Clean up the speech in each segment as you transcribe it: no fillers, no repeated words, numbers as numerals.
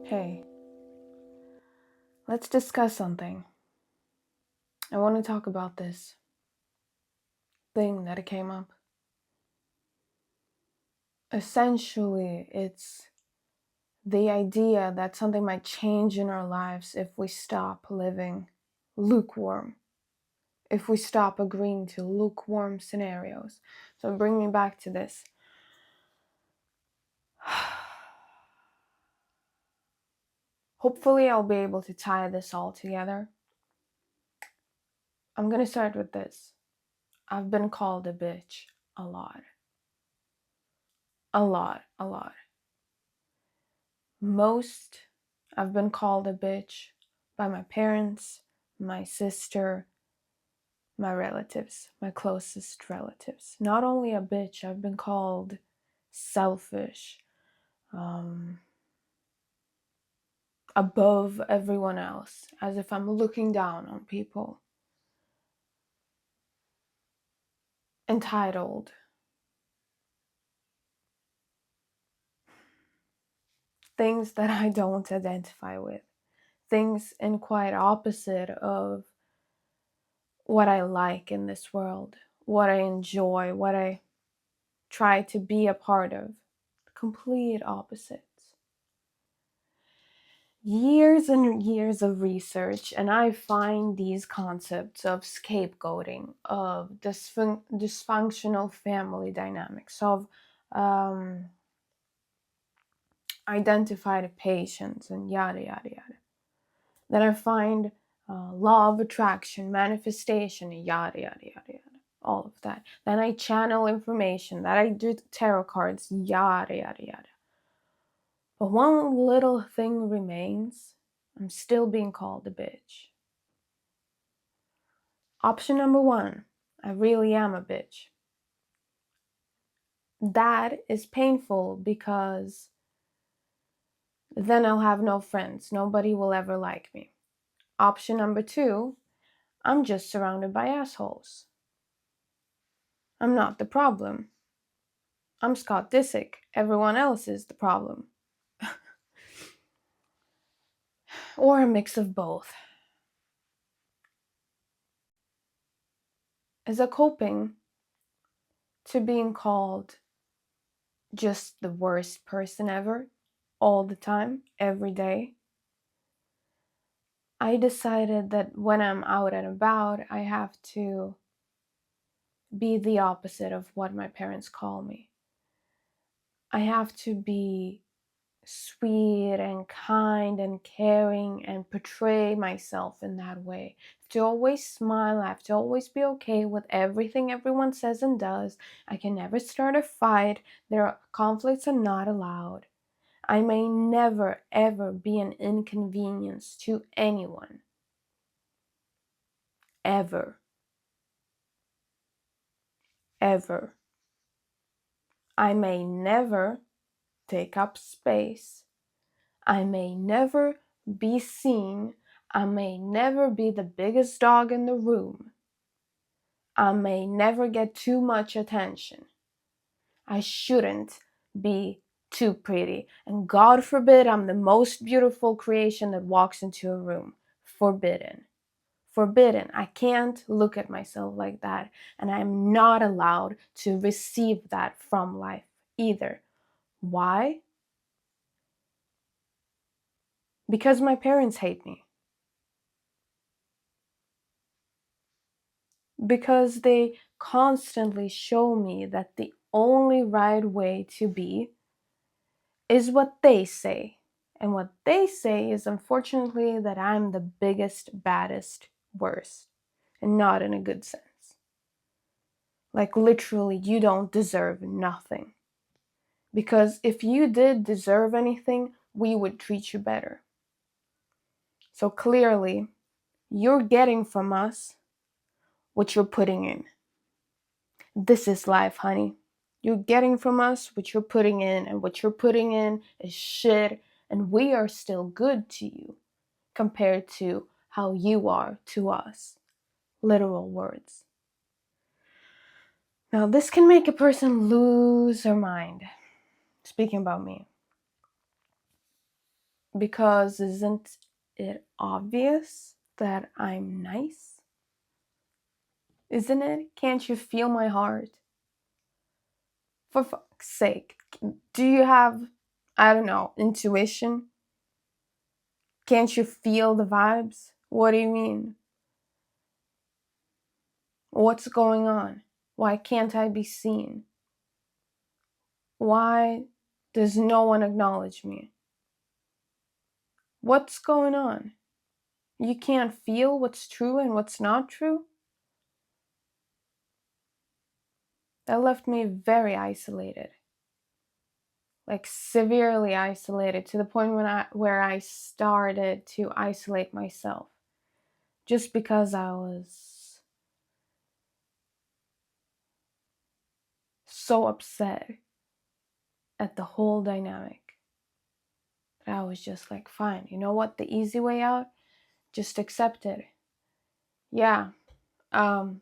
Hey, let's discuss something. I want to talk about this thing that came up. Essentially, it's the idea that something might change in our lives if we stop living lukewarm, if we stop agreeing to lukewarm scenarios. So bring me back to this. Hopefully, I'll be able to tie this all together. I'm going to start with this. I've been called a bitch a lot. A lot. Most I've been called a bitch by my parents, my sister, my relatives, my closest relatives. Not only a bitch, I've been called selfish, above everyone else, as if I'm looking down on people. Entitled. Things that I don't identify with. Things in quite opposite of what I like in this world, what I enjoy, what I try to be a part of. Complete opposites. Years and years of research, and I find these concepts of scapegoating, of dysfunctional family dynamics, of identified patients, and yada yada yada. Then I find law of attraction, manifestation, yada yada yada yada. All of that. Then I channel information, that I do tarot cards, yada yada yada. But one little thing remains. I'm still being called a bitch. Option number one, I really am a bitch. That is painful because then I'll have no friends. Nobody will ever like me. Option number two, I'm just surrounded by assholes. I'm not the problem. I'm Scott Disick. Everyone else is the problem. Or a mix of both. As a coping to being called just the worst person ever, all the time, every day, I decided that when I'm out and about, I have to be the opposite of what my parents call me. I have to be sweet and kind and caring and portray myself in that way. I have to always smile. I have to always be okay with everything everyone says and does. I can never start a fight. Conflicts are not allowed. I may never ever be an inconvenience to anyone. Ever. Ever. I may never take up space. I may never be seen. I may never be the biggest dog in the room. I may never get too much attention. I shouldn't be too pretty. And God forbid I'm the most beautiful creation that walks into a room. Forbidden. Forbidden. I can't look at myself like that. And I'm not allowed to receive that from life either. Why? Because my parents hate me. Because they constantly show me that the only right way to be is what they say. And what they say is, unfortunately, that I'm the biggest, baddest, worst. And not in a good sense. Like, literally, you don't deserve nothing. Because if you did deserve anything, we would treat you better. So clearly, you're getting from us what you're putting in. This is life, honey. You're getting from us what you're putting in, and what you're putting in is shit, and we are still good to you compared to how you are to us. Literal words. Now, this can make a person lose their mind. Speaking about me. Because isn't it obvious that I'm nice? Isn't it? Can't you feel my heart? For fuck's sake. Do you have, I don't know, intuition? Can't you feel the vibes? What do you mean? What's going on? Why can't I be seen? Why does no one acknowledge me? What's going on? You can't feel what's true and what's not true? That left me very isolated. Like severely isolated, to the point where I started to isolate myself just because I was so upset at the whole dynamic that I was just like, fine, you know what, the easy way out, just accept it. Yeah, um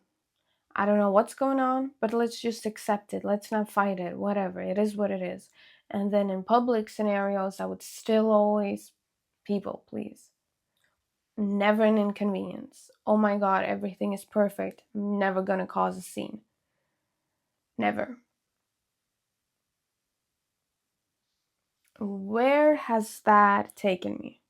I don't know what's going on, but let's just accept it. Let's not fight it. Whatever, it is what it is. And then in public scenarios, I would still always people please. Never an inconvenience. Oh my god, everything is perfect. I'm never gonna cause a scene. Never. Where has that taken me?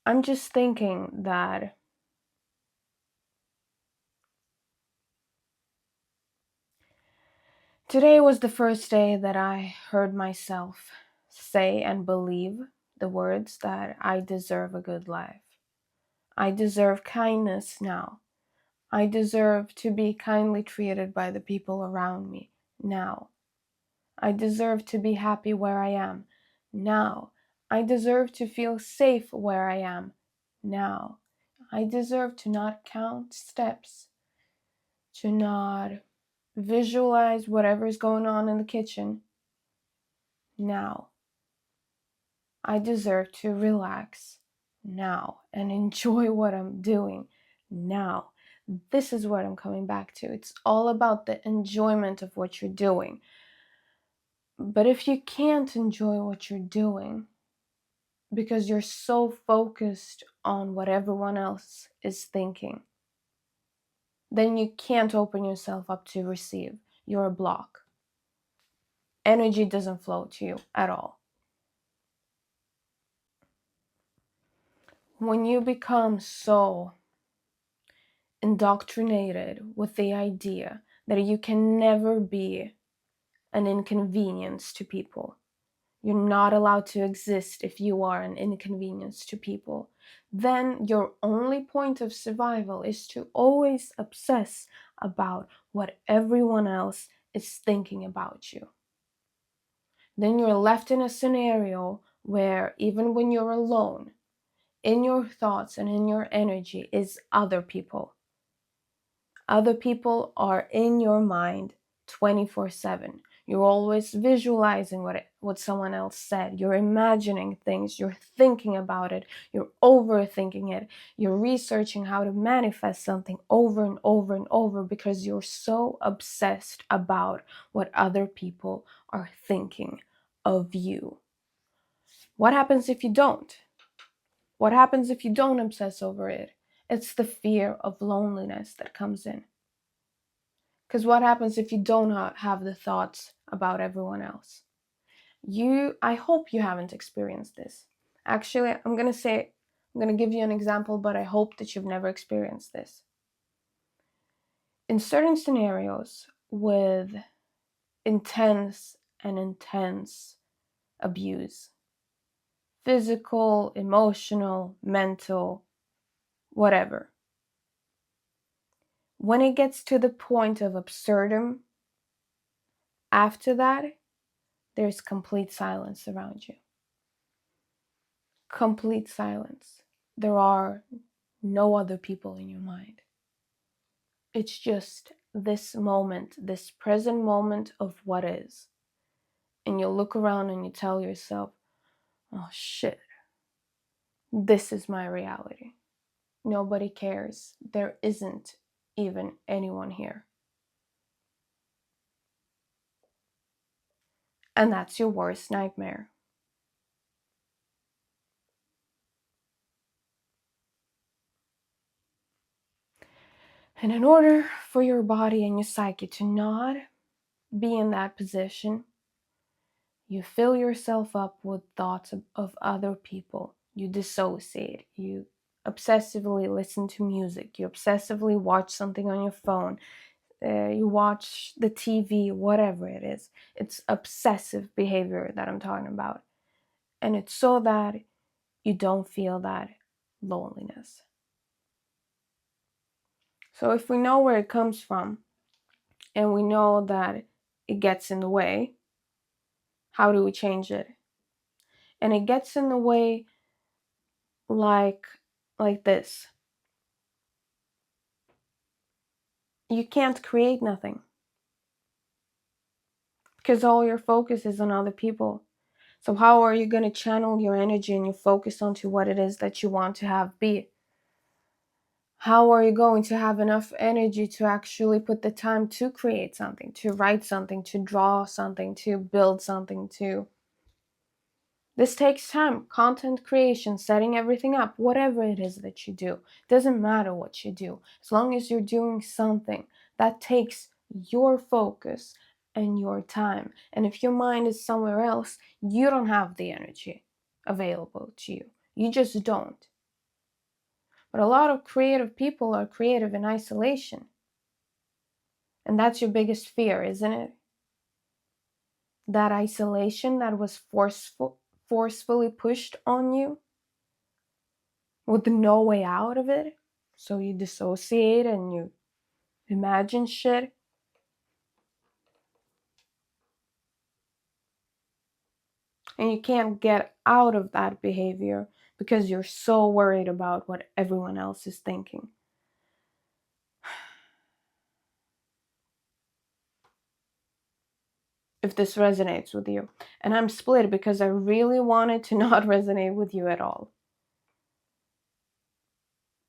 I'm just thinking that today was the first day that I heard myself say and believe the words that I deserve a good life. I deserve kindness now. I deserve to be kindly treated by the people around me now. I deserve to be happy where I am now. I deserve to feel safe where I am now. I deserve to not count steps, to not visualize whatever's going on in the kitchen now. I deserve to relax now and enjoy what I'm doing now. This is what I'm coming back to. It's all about the enjoyment of what you're doing. But if you can't enjoy what you're doing because you're so focused on what everyone else is thinking, then you can't open yourself up to receive. You're a block. Energy doesn't flow to you at all. When you become so indoctrinated with the idea that you can never be an inconvenience to people, you're not allowed to exist if you are an inconvenience to people, then your only point of survival is to always obsess about what everyone else is thinking about you. Then you're left in a scenario where even when you're alone, in your thoughts and in your energy is other people. Other people are in your mind 24/7. You're always visualizing what someone else said. You're imagining things. You're thinking about it. You're overthinking it. You're researching how to manifest something over and over and over because you're so obsessed about what other people are thinking of you. What happens if you don't? What happens if you don't obsess over it? It's the fear of loneliness that comes in. Because what happens if you don't have the thoughts about everyone else? I hope you haven't experienced this. Actually, I'm going to give you an example, but I hope that you've never experienced this. In certain scenarios with intense abuse, physical, emotional, mental, whatever, when it gets to the point of absurdum, after that, there's complete silence around you. Complete silence. There are no other people in your mind. It's just this moment, this present moment of what is. And you look around and you tell yourself, oh shit, this is my reality. Nobody cares. There isn't even anyone here. And that's your worst nightmare. And in order for your body and your psyche to not be in that position, you fill yourself up with thoughts of other people. You dissociate. You obsessively listen to music. You obsessively watch something on your phone. You watch the TV, whatever it is. It's obsessive behavior that I'm talking about. And it's so that you don't feel that loneliness. So if we know where it comes from and we know that it gets in the way, how do we change it? And it gets in the way like this. You can't create nothing because all your focus is on other people. So how are you going to channel your energy and your focus onto what it is that you want to have be? How are you going to have enough energy to actually put the time to create something, to write something, to draw something, to build something, to... This takes time. Content creation, setting everything up, whatever it is that you do. Doesn't matter what you do. As long as you're doing something that takes your focus and your time. And if your mind is somewhere else, you don't have the energy available to you. You just don't. But a lot of creative people are creative in isolation. And that's your biggest fear, isn't it? That isolation that was forcefully pushed on you with no way out of it. So you dissociate and you imagine shit. And you can't get out of that behavior because you're so worried about what everyone else is thinking. If this resonates with you. And I'm split because I really wanted to not resonate with you at all.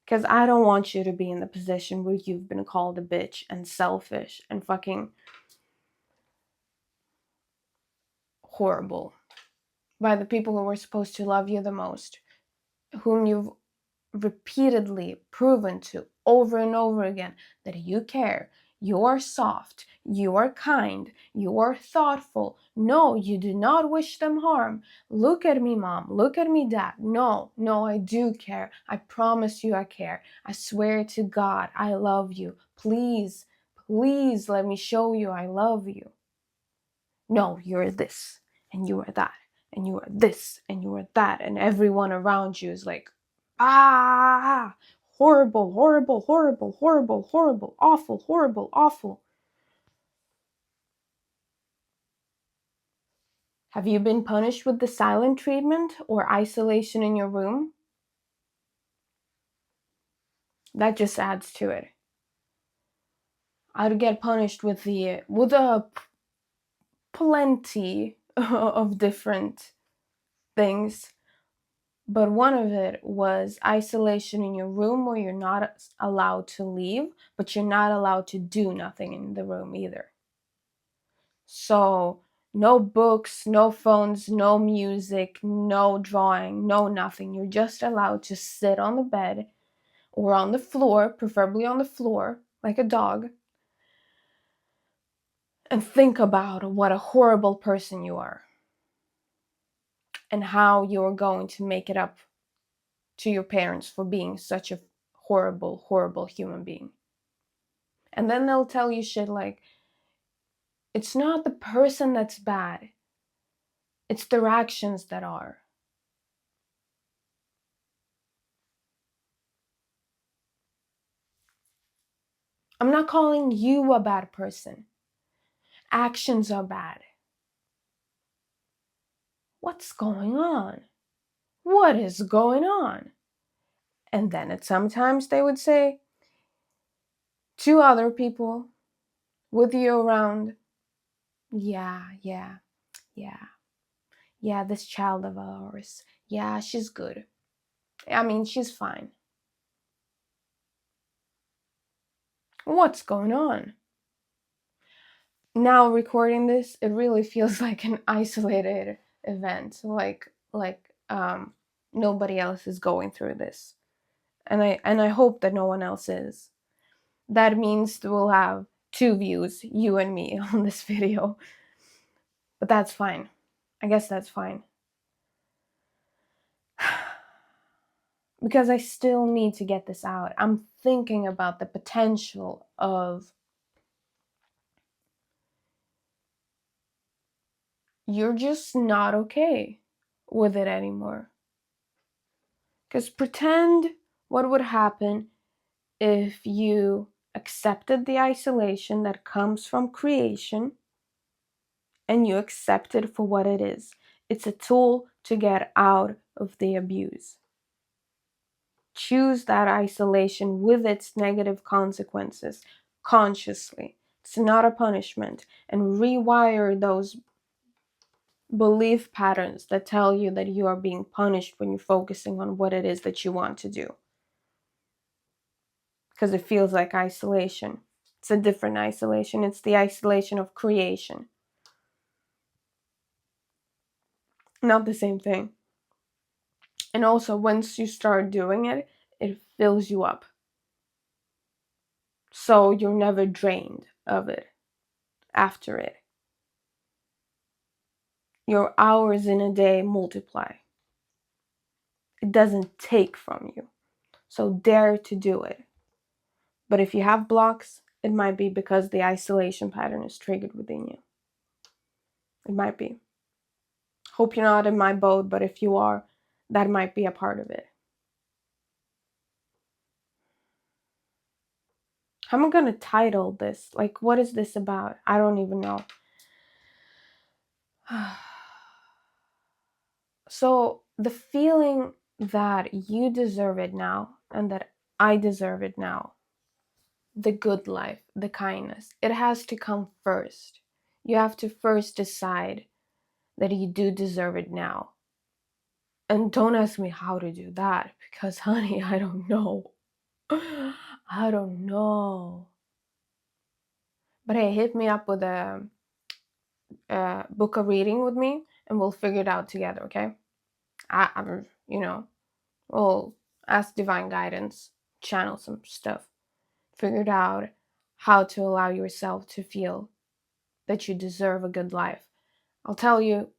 Because I don't want you to be in the position where you've been called a bitch and selfish and fucking horrible by the people who were supposed to love you the most, whom you've repeatedly proven to over and over again that you care, you're soft, you're kind, you're thoughtful. No, you do not wish them harm. Look at me, mom. Look at me, dad. No, I do care. I promise you I care. I swear to God, I love you. Please, please let me show you I love you. No, you're this, and you are that, and you are this, and you are that, and everyone around you is like, horrible, horrible, horrible, horrible, horrible, awful, horrible, awful. Have you been punished with the silent treatment or isolation in your room? That just adds to it. I'd get punished with a plenty of different things. But one of it was isolation in your room where you're not allowed to leave, but you're not allowed to do nothing in the room either. So no books, no phones, no music, no drawing, no nothing. You're just allowed to sit on the bed or on the floor, preferably on the floor, like a dog, and think about what a horrible person you are and how you're going to make it up to your parents for being such a horrible, horrible human being. And then they'll tell you shit like, it's not the person that's bad, it's their actions that are. I'm not calling you a bad person. Actions are bad. What's going on? What is going on? And then sometimes they would say to other people with you around, yeah, this child of ours, yeah, she's good. I mean, she's fine. What's going on? now recording this, it really feels like an isolated event, like nobody else is going through this, and I hope that no one else is. That means we'll have 2 views, you and me, on this video, but that's fine. I guess that's fine. Because I still need to get this out. I'm thinking about the potential of you're just not okay with it anymore. Because pretend what would happen if you accepted the isolation that comes from creation and you accept it for what it is. It's a tool to get out of the abuse. Choose that isolation with its negative consequences consciously. It's not a punishment. And rewire those belief patterns that tell you that you are being punished when you're focusing on what it is that you want to do. Because it feels like isolation. It's a different isolation. It's the isolation of creation. Not the same thing. And also, once you start doing it, it fills you up. So you're never drained of it after it. Your hours in a day multiply. It doesn't take from you. So dare to do it. But if you have blocks, it might be because the isolation pattern is triggered within you. It might be. Hope you're not in my boat, but if you are, that might be a part of it. How am I going to title this? Like, what is this about? I don't even know. So, the feeling that you deserve it now and that I deserve it now, the good life, the kindness, it has to come first. You have to first decide that you do deserve it now. And don't ask me how to do that, because honey, I don't know. I don't know. But hey, hit me up with a book a reading with me and we'll figure it out together, okay? I'm, we'll ask divine guidance, channel some stuff, figure it out how to allow yourself to feel that you deserve a good life. I'll tell you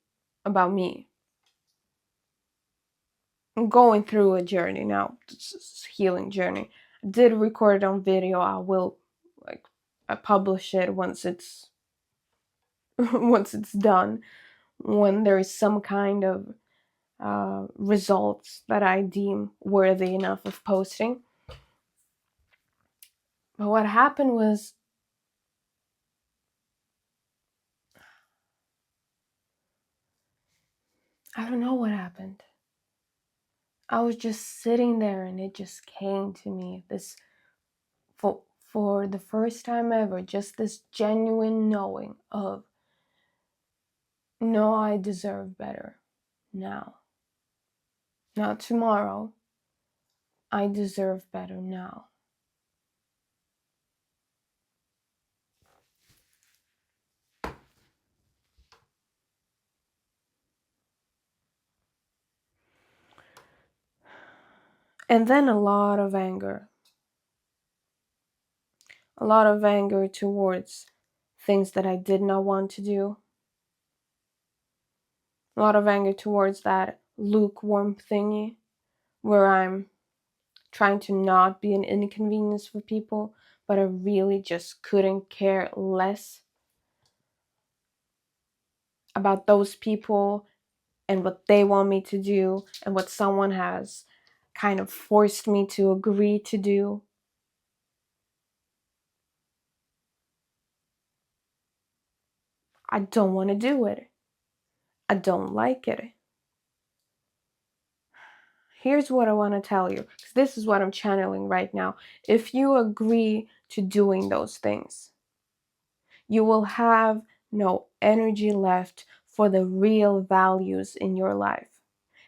about me. I'm going through a journey now, it's a healing journey. I did record it on video. I will I publish it once it's once it's done, when there is some kind of results that I deem worthy enough of posting. But what happened was, I don't know what happened. I was just sitting there and it just came to me, this for the first time ever, just this genuine knowing of, no, I deserve better now. Not tomorrow. I deserve better now. And then a lot of anger. A lot of anger towards things that I did not want to do. A lot of anger towards that lukewarm thingy where I'm trying to not be an inconvenience for people, but I really just couldn't care less about those people and what they want me to do and what someone has kind of forced me to agree to do. I don't want to do it. I don't like it. Here's what I want to tell you, because this is what I'm channeling right now. If you agree to doing those things, you will have no energy left for the real values in your life.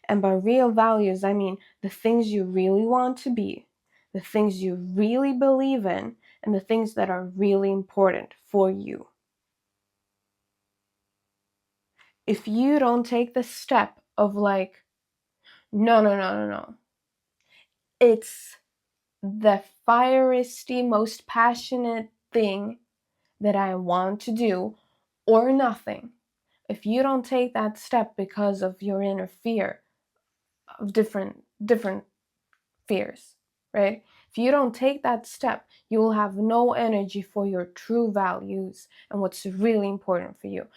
And by real values, I mean the things you really want to be, the things you really believe in, and the things that are really important for you. if you don't take the step of like, no, no, no, no, no. It's the fieristy, most passionate thing that I want to do, or nothing. If you don't take that step because of your inner fear of different fears, right? If you don't take that step, you will have no energy for your true values and what's really important for you,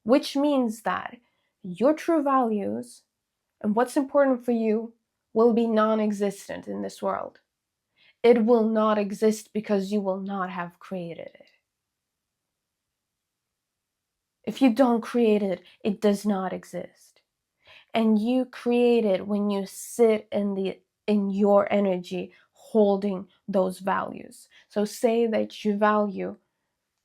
which means that your true values and what's important for you will be non-existent in this world. It will not exist because you will not have created it. If you don't create it, it does not exist. And you create it when you sit in your energy holding those values. So say that you value,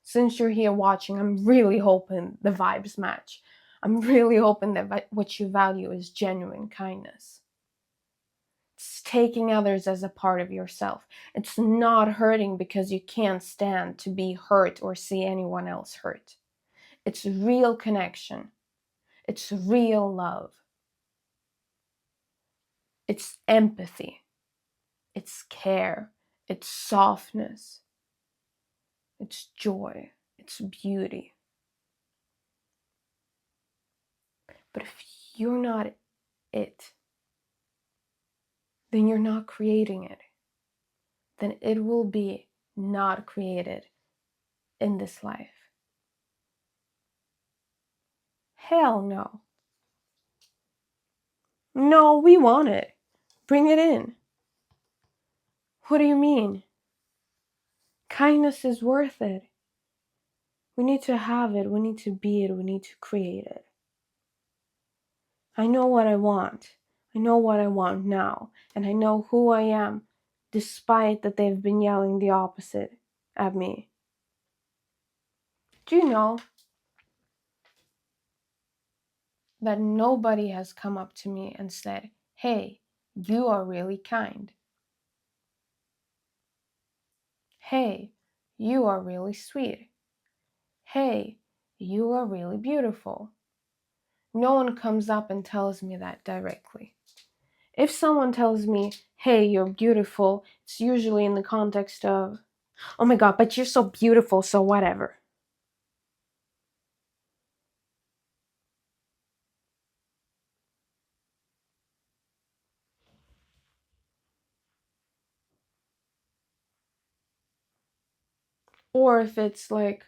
since you're here watching, I'm really hoping the vibes match. I'm really hoping that what you value is genuine kindness. It's taking others as a part of yourself. It's not hurting because you can't stand to be hurt or see anyone else hurt. It's real connection. It's real love. It's empathy. It's care. It's softness. It's joy. It's beauty. But if you're not it, then you're not creating it. Then it will be not created in this life. Hell no. No, we want it. Bring it in. What do you mean? Kindness is worth it. We need to have it. We need to be it. We need to create it. I know what I want. I know what I want now. And I know who I am, despite that they've been yelling the opposite at me. Do you know that nobody has come up to me and said, hey, you are really kind. Hey, you are really sweet. Hey, you are really beautiful. No one comes up and tells me that directly. If someone tells me, hey, you're beautiful, it's usually in the context of, oh my God, but you're so beautiful, so whatever. Or if it's like,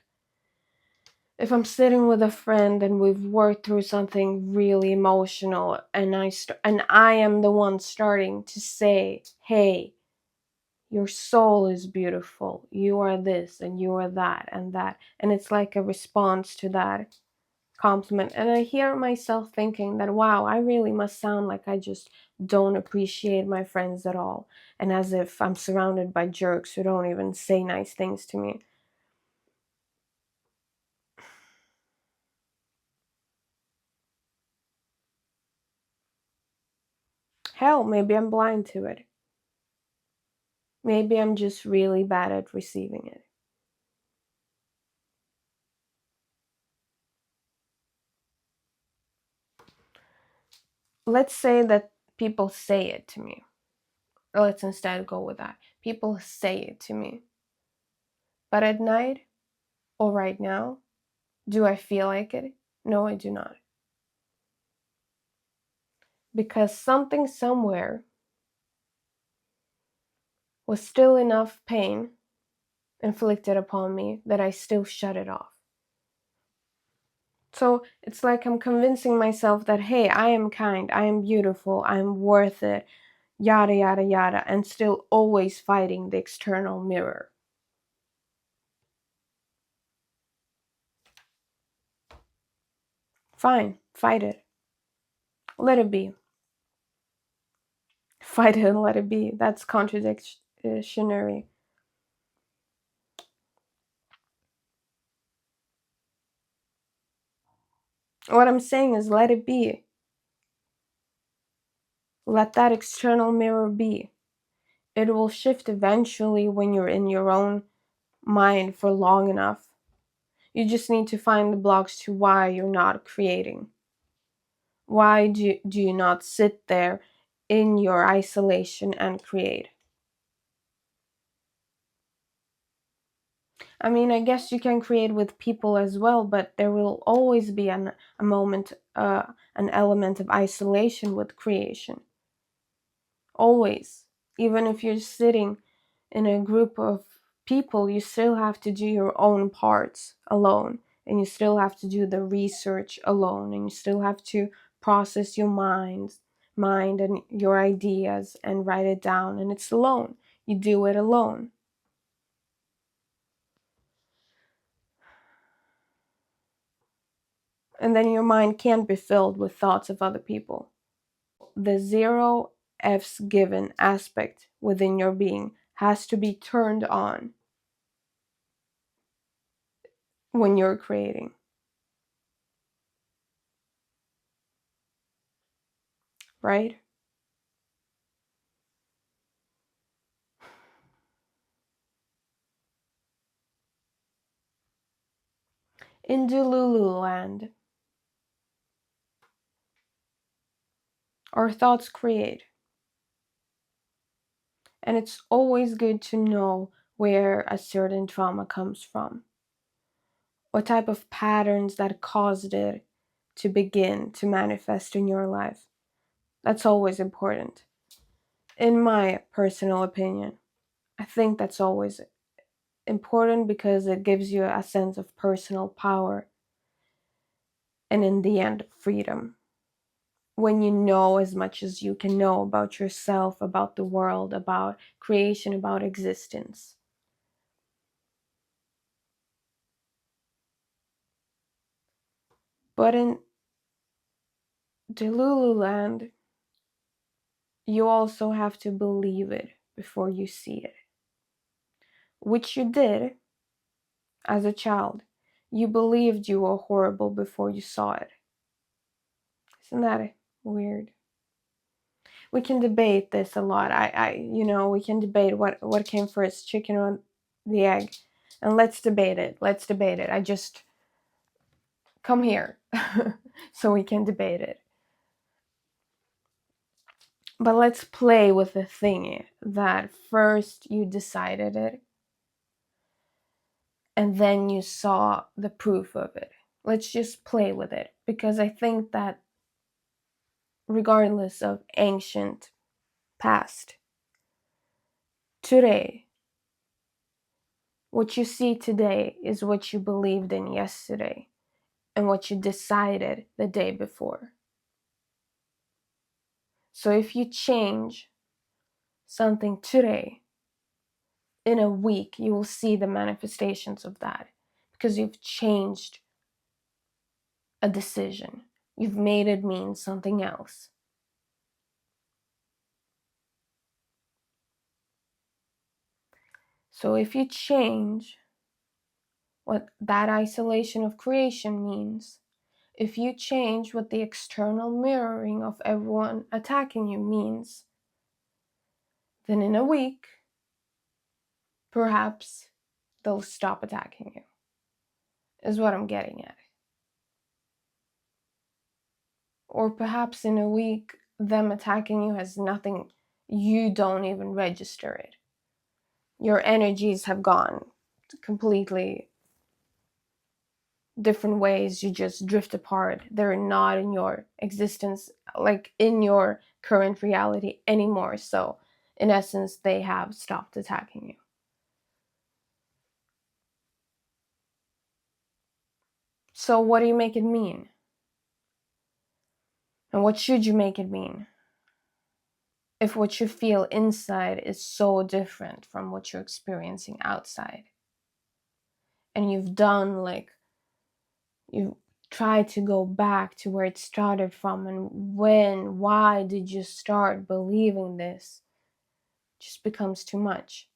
if I'm sitting with a friend and we've worked through something really emotional and I am the one starting to say, hey, your soul is beautiful. You are this and you are that and that. And it's like a response to that compliment. And I hear myself thinking that, wow, I really must sound like I just don't appreciate my friends at all. And as if I'm surrounded by jerks who don't even say nice things to me. Hell, maybe I'm blind to it. Maybe I'm just really bad at receiving it. Let's say that people say it to me. Or let's instead go with that. People say it to me. But at night, or right now, do I feel like it? No, I do not. Because something somewhere was still enough pain inflicted upon me that I still shut it off. So it's like I'm convincing myself that, hey, I am kind, I am beautiful, I'm worth it, yada, yada, yada, and still always fighting the external mirror. Fine, fight it. Let it be. Fight it and let it be. That's contradictionary. What I'm saying is let it be. Let that external mirror be. It will shift eventually when you're in your own mind for long enough. You just need to find the blocks to why you're not creating. Why do you not sit there in your isolation and create? I mean, I guess you can create with people as well, but there will always be a moment, an element of isolation with creation. Always. Even if you're sitting in a group of people, you still have to do your own parts alone, and you still have to do the research alone, and you still have to process your mind and your ideas and write it down, and it's alone. You do it alone. And then your mind can't be filled with thoughts of other people. The zero F's given aspect within your being has to be turned on when you're creating, right? In Delulu land, our thoughts create. And it's always good to know where a certain trauma comes from, what type of patterns that caused it to begin to manifest in your life. That's always important. In my personal opinion, I think that's always important because it gives you a sense of personal power and, in the end, freedom. When you know as much as you can know about yourself, about the world, about creation, about existence. But in Delulu land, you also have to believe it before you see it, which you did as a child. You believed you were horrible before you saw it. Isn't that weird? We can debate this a lot. We can debate what came first, chicken or the egg, and let's debate it. Let's debate it. I just come here so we can debate it. But let's play with the thing that first you decided it and then you saw the proof of it. Let's just play with it, because I think that regardless of ancient past, today, what you see today is what you believed in yesterday and what you decided the day before. So if you change something today, in a week, you will see the manifestations of that because you've changed a decision. You've made it mean something else. So if you change what that isolation of creation means, if you change what the external mirroring of everyone attacking you means, then in a week, perhaps they'll stop attacking you, is what I'm getting at. Or perhaps in a week, them attacking you has nothing, you don't even register it. Your energies have gone completely different ways. You just drift apart. They're not in your existence, like in your current reality anymore. So in essence, they have stopped attacking you. So what do you make it mean? And what should you make it mean? If what you feel inside is so different from what you're experiencing outside, and you've done you try to go back to where it started from, and why did you start believing this? It just becomes too much,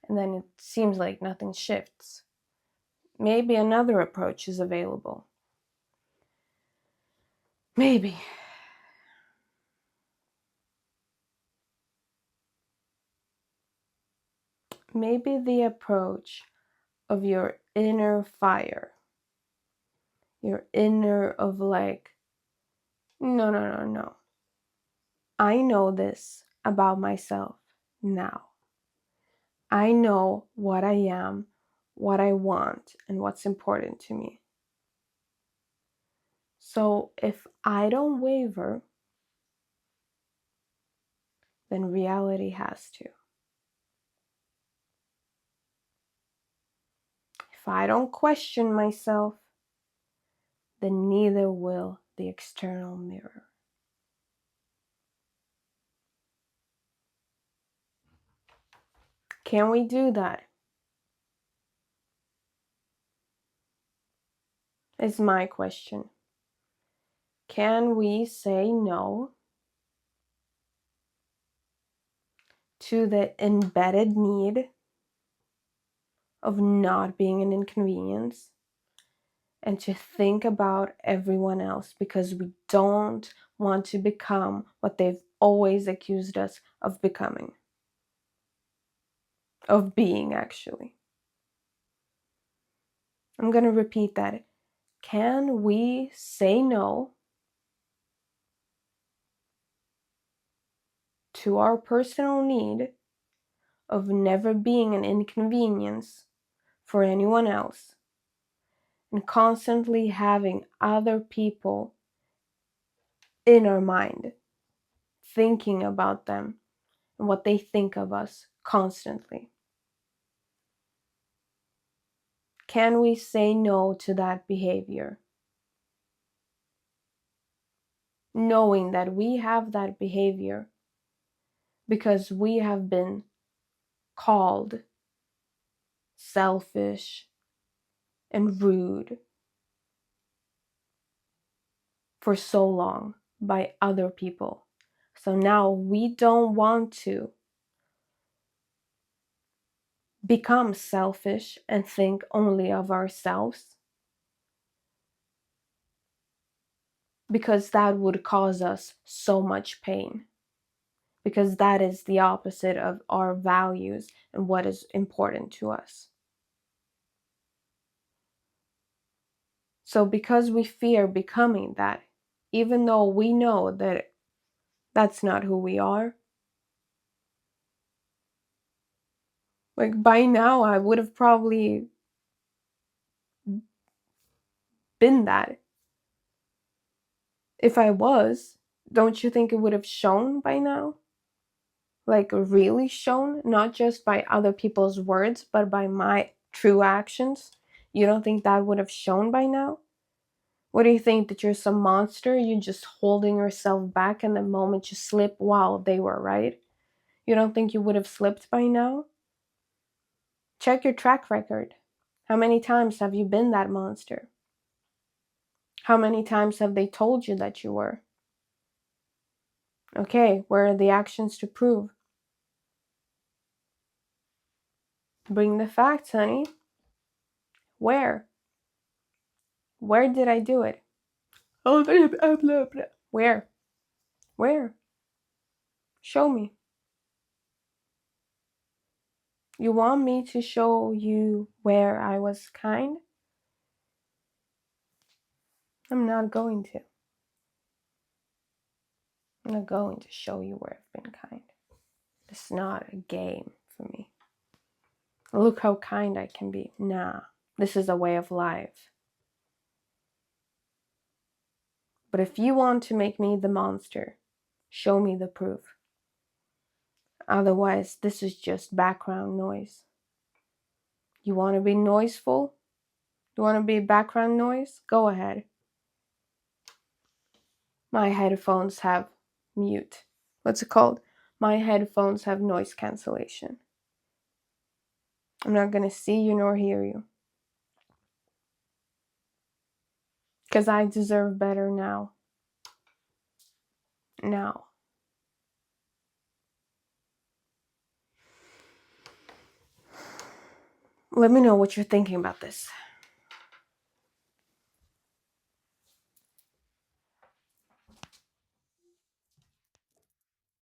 and then it seems like nothing shifts. Maybe another approach is available. Maybe the approach of your inner fire, your inner of No, no, no, no. I know this about myself now. I know what I am, what I want, and what's important to me. So if I don't waver, then reality has to. If I don't question myself, then neither will the external mirror. Can we do that? Is my question. Can we say no to the embedded need of not being an inconvenience and to think about everyone else because we don't want to become what they've always accused us of becoming, of being, actually? I'm going to repeat that. Can we say no to our personal need of never being an inconvenience for anyone else and constantly having other people in our mind, thinking about them and what they think of us constantly? Can we say no to that behavior? Knowing that we have that behavior because we have been called selfish and rude for so long by other people. So now we don't want to become selfish and think only of ourselves because that would cause us so much pain. Because that is the opposite of our values and what is important to us. So because we fear becoming that, even though we know that that's not who we are, like by now I would have probably been that. If I was, don't you think it would have shown by now? Like really shown, not just by other people's words, but by my true actions? You don't think that would have shown by now? What do you think, that you're some monster? You're just holding yourself back, and the moment you slip, wow, they were right? You don't think you would have slipped by now? Check your track record. How many times have you been that monster? How many times have they told you that you were? Okay, where are the actions to prove? Bring the facts, honey. Where? Where did I do it? Where? Where? Show me. You want me to show you where I was kind? I'm not going to. I'm not going to show you where I've been kind. It's not a game for me. Look how kind I can be. Nah, this is a way of life. But if you want to make me the monster, show me the proof. Otherwise, this is just background noise. You want to be noiseful? You want to be background noise? Go ahead. My headphones have mute. What's it called? My headphones have noise cancellation. I'm not going to see you nor hear you. Because I deserve better now. Now. Let me know what you're thinking about this.